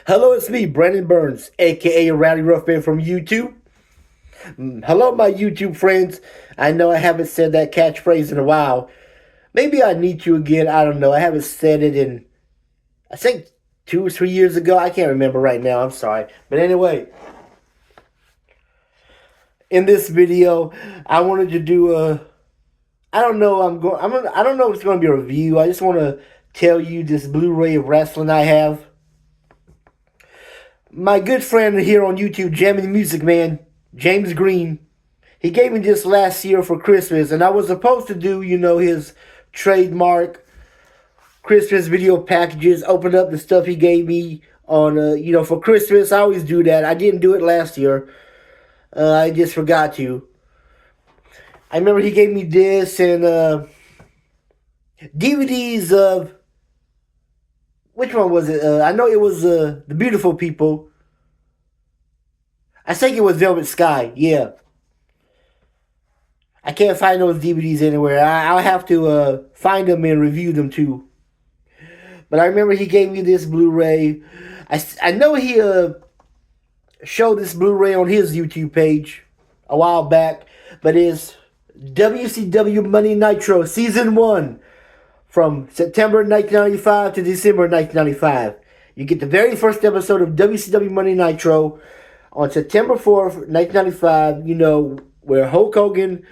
Hello, it's me, Brandon Burns, aka Rowdy Ruffman from YouTube. Hello, my YouTube friends. I know I haven't said that catchphrase in a while. Maybe I need to again. I don't know. I haven't said it in, I think, 2 or 3 years ago. I can't remember right now. I'm sorry. But anyway, in this video, I wanted to do a. I don't know. I don't know if it's going to be a review. I just want to tell you this Blu-ray of wrestling I have. My good friend here on YouTube, Jamming Music Man, James Green, he gave me this last year for Christmas, and I was supposed to do, his trademark Christmas video packages, open up the stuff he gave me on, for Christmas. I always do that. I didn't do it last year. I just forgot to. I remember he gave me this and DVDs of, which one was it? I know it was The Beautiful People. I think it was Velvet Sky, yeah. I can't find those DVDs anywhere. I'll have to find them and review them too. But I remember he gave me this Blu-ray. I know he showed this Blu-ray on his YouTube page a while back. But it's WCW Money Nitro Season 1 from September 1995 to December 1995. You get the very first episode of WCW Money Nitro on September 4th, 1995, where Hulk Hogan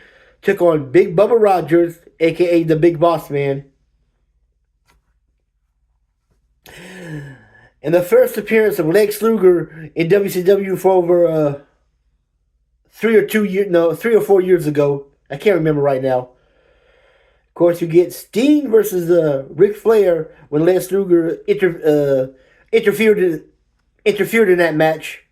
took on Big Bubba Rogers, a.k.a. the Big Boss Man. And the first appearance of Lex Luger in WCW for over 3 or 4 years ago. I can't remember right now. Of course, you get Sting versus Ric Flair when Lex Luger interfered in that match.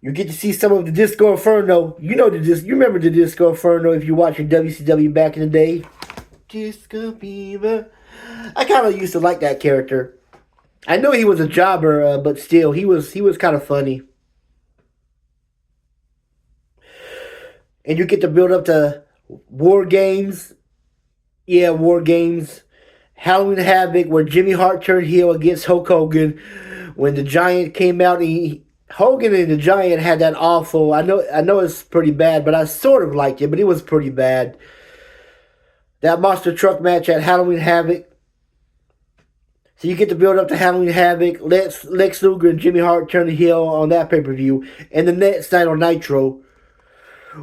You get to see some of the Disco Inferno. You remember the Disco Inferno if you're watching WCW back in the day. Disco Fever. I kind of used to like that character. I know he was a jobber, but still, he was kind of funny. And you get to build up to War Games. Yeah, War Games. Halloween Havoc, where Jimmy Hart turned heel against Hulk Hogan. When the Giant came out, Hogan and the Giant had that awful. I know it's pretty bad, but I sort of liked it, but it was pretty bad. That monster truck match at Halloween Havoc. So you get to build up to Halloween Havoc. Lex Luger and Jimmy Hart turn the heel on that pay-per-view. And the next night on Nitro,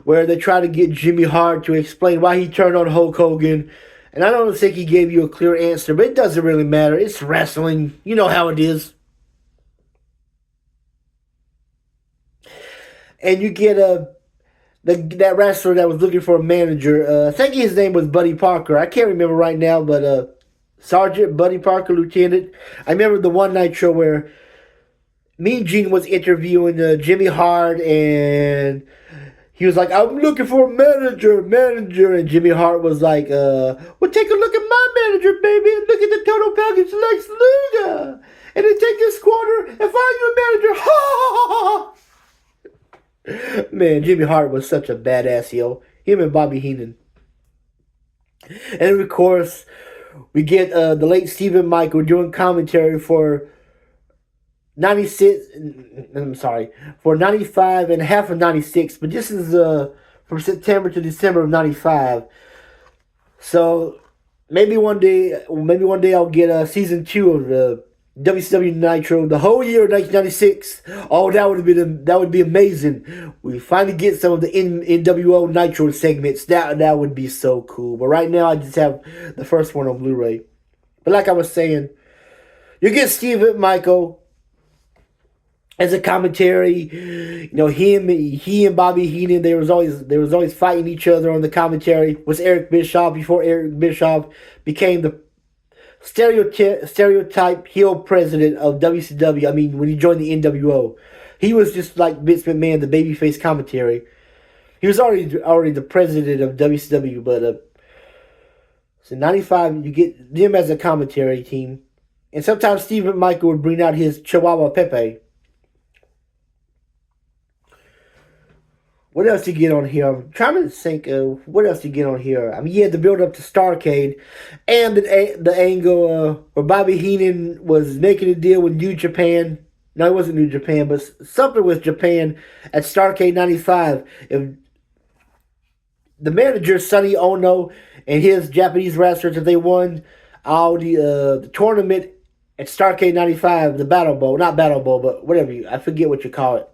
where they try to get Jimmy Hart to explain why he turned on Hulk Hogan. And I don't think he gave you a clear answer, but it doesn't really matter. It's wrestling. You know how it is. And you get that wrestler that was looking for a manager. I think his name was Buddy Parker. I can't remember right now, but Sergeant Buddy Parker, Lieutenant. I remember the one Nitro where Mean Gene was interviewing Jimmy Hart, and he was like, "I'm looking for a manager. And Jimmy Hart was like, "Well, take a look at my manager, baby. Look at the total package, Lex Luger. And then take this quarter and find you a manager." Ha ha ha ha. Man, Jimmy Hart was such a badass heel. Him and Bobby Heenan. And of course, we get the late Stephen Michael doing commentary for 96. I'm sorry, for 95 and half of 96. But this is from September to December of 95. So maybe one day I'll get season 2 of WCW Nitro, the whole year of 1996. Oh, that would be amazing. We finally get some of the NWO Nitro segments. That would be so cool. But right now, I just have the first one on Blu-ray. But like I was saying, you get Steve Michael as a commentary. He and Bobby Heenan, they was always fighting each other on the commentary. Was Eric Bischoff before Eric Bischoff became the stereotype heel president of WCW. I mean, when he joined the NWO, he was just like Vince McMahon, the babyface commentary. He was already the president of WCW, but so 95, you get them as a commentary team, and sometimes Stephen Michael would bring out his Chihuahua Pepe. What else you get on here? I'm trying to think of what else you get on here. I mean, you had the build up to Starcade, and the angle where Bobby Heenan was making a deal with New Japan. No, it wasn't New Japan, but something with Japan at Starcade '95. If the manager Sonny Ono and his Japanese wrestlers, if they won all the tournament at Starcade '95, the Battle Bowl, not Battle Bowl, but whatever I forget what you call it.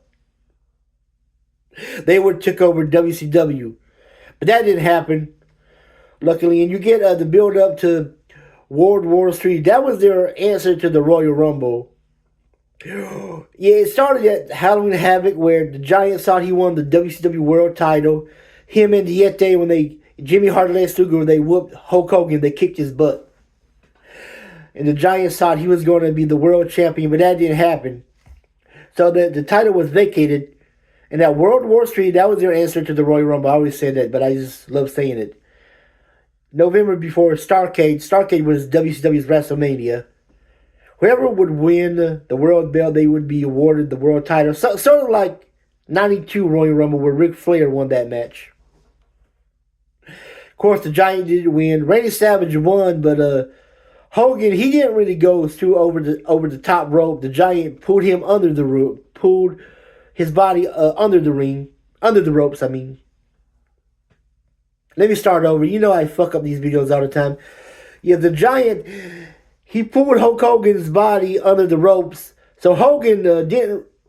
They would took over WCW. But that didn't happen, luckily. And you get the build up to World War III. That was their answer to the Royal Rumble. Yeah, it started at Halloween Havoc, where the Giant thought he won the WCW World Title. Him and Yeti, Jimmy Hart and Lex Luger, when they whooped Hulk Hogan, they kicked his butt. And the Giants thought he was going to be the world champion, but that didn't happen. So the title was vacated. And that World War III, that was their answer to the Royal Rumble. I always say that, but I just love saying it. November before Starcade was WCW's WrestleMania. Whoever would win the world belt, they would be awarded the world title. Sort of like '92 Royal Rumble, where Ric Flair won that match. Of course, the Giant didn't win. Randy Savage won, but Hogan, he didn't really go through over the top rope. The Giant pulled him under the rope, pulled his body under the ropes. I mean, let me start over. You know I fuck up these videos all the time. Yeah, the Giant, he pulled Hulk Hogan's body under the ropes. So Hogan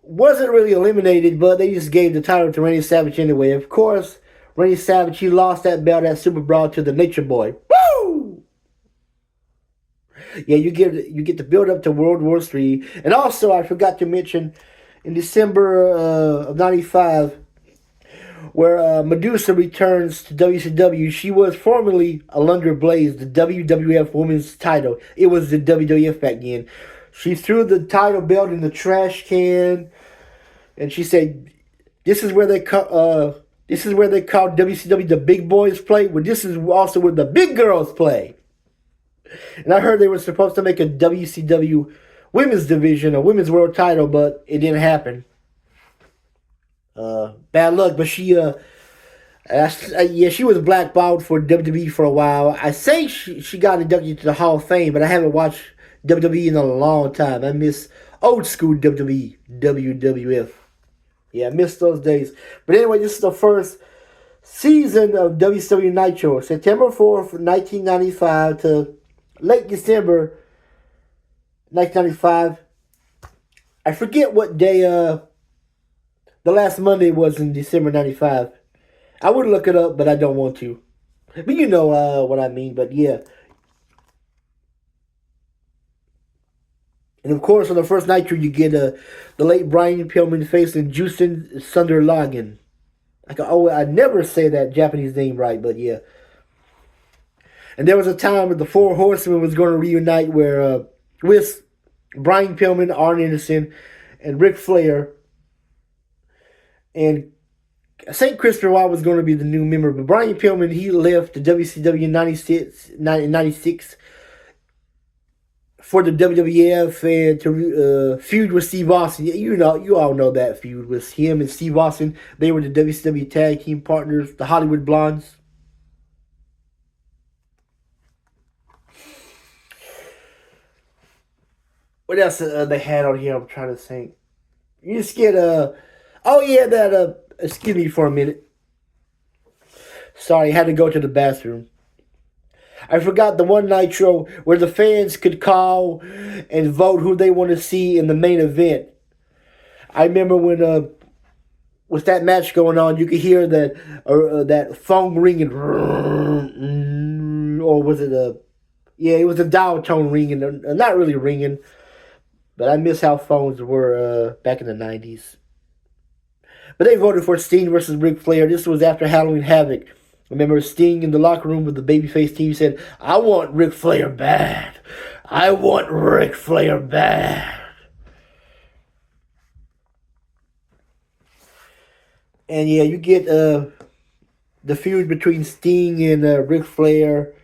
wasn't really eliminated, but they just gave the title to Randy Savage anyway. Of course, Randy Savage, he lost that belt at Super Brawl to the Nature Boy. Woo! Yeah, you get the build up to World War III, and also I forgot to mention, in December of '95, where Medusa returns to WCW. She was formerly Alundra Blaze, the WWF Women's title. It was the WWF back then. She threw the title belt in the trash can, and she said, "This is where they call WCW the big boys play. But this is also where the big girls play." And I heard they were supposed to make a WCW women's division, a women's world title, but it didn't happen. Bad luck, but she was blackballed for WWE for a while. I say she got inducted to the Hall of Fame, but I haven't watched WWE in a long time. I miss old school WWE, WWF. Yeah, I miss those days. But anyway, this is the first season of WCW Nitro, September 4th, 1995 to late December 1995. I forget what day the last Monday was in December 95. I would look it up, but I don't want to. But you know what I mean, but yeah. And of course, on the first Nitro, you get the late Brian Pillman facing Justin Sunderlagen. I never say that Japanese name right, but yeah. And there was a time when the Four Horsemen was going to reunite with Brian Pillman, Arn Anderson, and Ric Flair. And St. Christopher Wild was going to be the new member, but Brian Pillman, he left the WCW in 96 for the WWF and to feud with Steve Austin. You all know that feud with him and Steve Austin. They were the WCW tag team partners, the Hollywood Blondes. What else they had on here? I'm trying to think. You just get excuse me for a minute. Sorry, I had to go to the bathroom. I forgot the one Nitro where the fans could call and vote who they want to see in the main event. I remember when with that match going on, you could hear that phone ringing, or was it it was a dial tone ringing, not really ringing, but I miss how phones were back in the 90s. But they voted for Sting versus Ric Flair. This was after Halloween Havoc. Remember Sting in the locker room with the babyface team said, "I want Ric Flair bad. I want Ric Flair bad." And yeah, you get the feud between Sting and Ric Flair.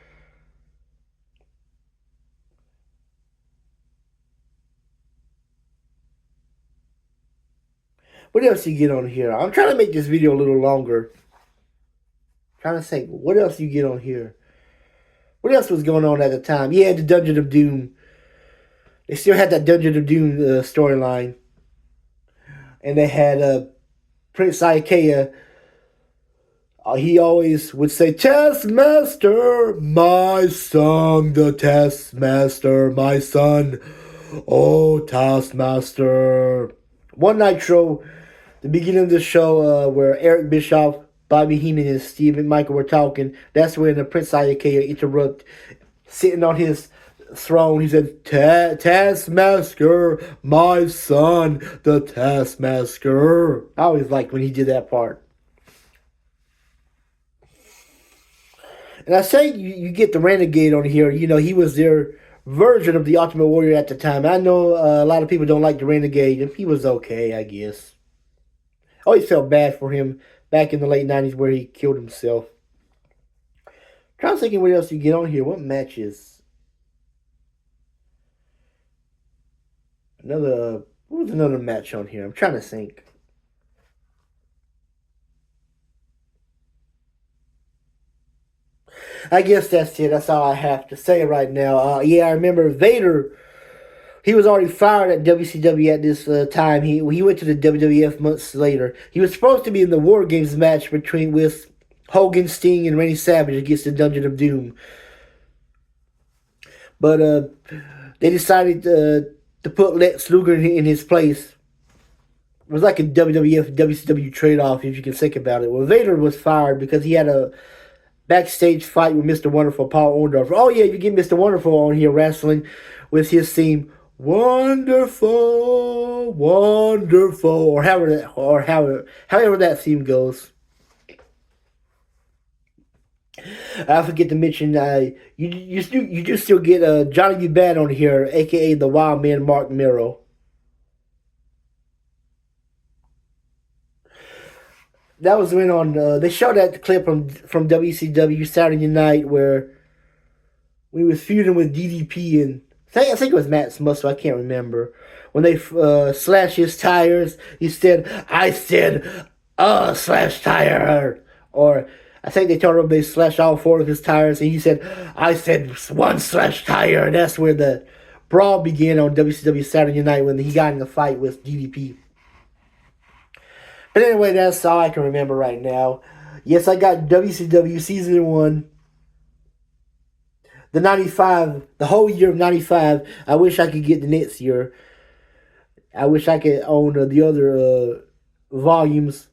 What else you get on here? I'm trying to make this video a little longer. Trying to think, what else you get on here? What else was going on at the time? Yeah, the Dungeon of Doom. They still had that Dungeon of Doom storyline. And they had Prince Ikea. He always would say, Taskmaster, my son, the Taskmaster, my son. Oh, Taskmaster. One Nitro, the beginning of the show where Eric Bischoff, Bobby Heenan, and Steve Michael were talking, that's when the Prince Ikea interrupt, sitting on his throne. He said, Taskmaster, my son, the Taskmaster. I always liked when he did that part. And I say you get the Renegade on here. You know, he was their version of the Ultimate Warrior at the time. I know a lot of people don't like the Renegade, and he was okay, I guess. I always felt bad for him back in the late 90s where he killed himself. Trying to think what else you get on here. What matches? What was another match on here? I'm trying to think. I guess that's it. That's all I have to say right now. Yeah, I remember Vader. He was already fired at WCW at this time. He went to the WWF months later. He was supposed to be in the War Games match with Hogan, Sting, and Randy Savage against the Dungeon of Doom. But they decided to put Lex Luger in his place. It was like a WWF WCW trade-off, if you can think about it. Well, Vader was fired because he had a backstage fight with Mr. Wonderful, Paul Orndorff. Oh yeah, you get Mr. Wonderful on here wrestling with his theme, Wonderful, Wonderful, or however that theme goes. I forget to mention, you do still get Johnny B. Bad on here, aka the Wild Man Mark Miro. That was when they showed that clip from WCW Saturday Night where he was feuding with DDP and I think it was Matt Muscle, I can't remember. When they slashed his tires, he said, I said, slash tire. Or I think they told him they slashed all four of his tires and he said, I said one slash tire. And that's where the brawl began on WCW Saturday Night when he got in the fight with DDP. But anyway, that's all I can remember right now. Yes, I got WCW Season 1. The 95, the whole year of 95. I wish I could get the next year. I wish I could own the other volumes.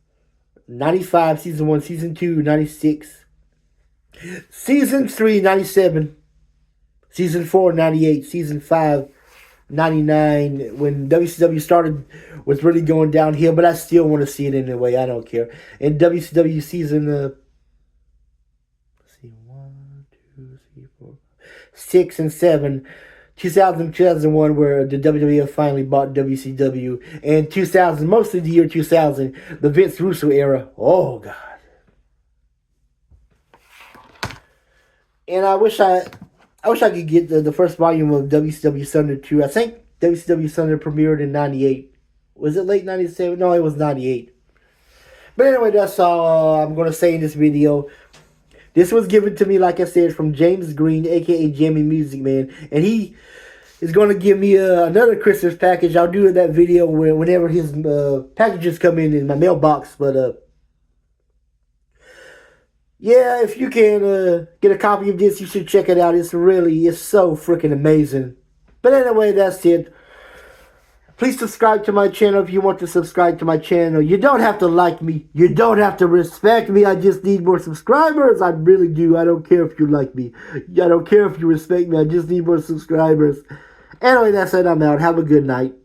95, Season 1, Season 2, 96. Season 3, 97. Season 4, 98. Season 5, 99. When WCW started, was really going downhill, but I still want to see it anyway. I don't care. And WCW Season 6 and 7, 2000, 2001, where the WWF finally bought WCW, and 2000, most of the year 2000, the Vince Russo era. Oh God! And I wish I could get the first volume of WCW Thunder 2. I think WCW Thunder premiered in 98. Was it late 97? No, it was 98. But anyway, that's all I'm going to say in this video. This was given to me, like I said, from James Green, a.k.a. Jammy Music Man. And he is going to give me another Christmas package. I'll do that video whenever his packages come in my mailbox. But, yeah, if you can get a copy of this, you should check it out. It's so freaking amazing. But anyway, that's it. Please subscribe to my channel if you want to subscribe to my channel. You don't have to like me. You don't have to respect me. I just need more subscribers. I really do. I don't care if you like me. I don't care if you respect me. I just need more subscribers. Anyway, that's it. I'm out. Have a good night.